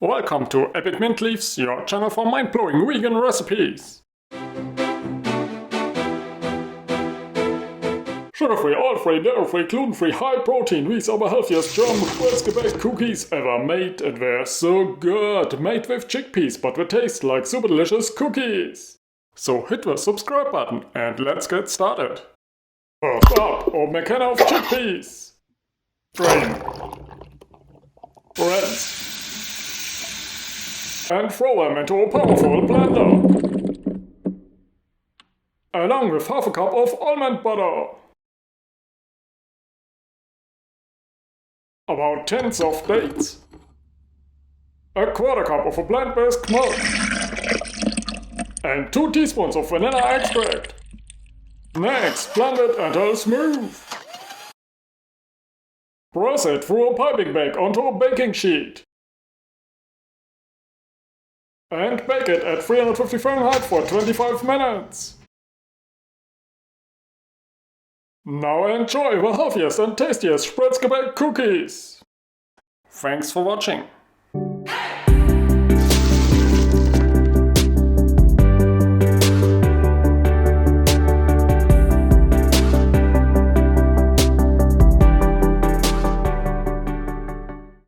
Welcome to Epic Mint Leaves, your channel for mind-blowing vegan recipes. Sugar-free, oil-free, dairy-free, gluten-free, high-protein, these are the healthiest German Spritzgebäck cookies ever made, and they're so good! Made with chickpeas, but they taste like super delicious cookies! So hit the subscribe button and let's get started! First up, open a can of chickpeas. Drain. Rinse. And throw them into a powerful blender, along with half a cup of almond butter, about 10 soft dates, a quarter cup of a plant-based milk, and 2 teaspoons of vanilla extract. Next, blend it until smooth. Press it through a piping bag onto a baking sheet. And bake it at 350 Fahrenheit for 25 minutes. Now enjoy the healthiest and tastiest Spritzgebäck cookies! Thanks for watching!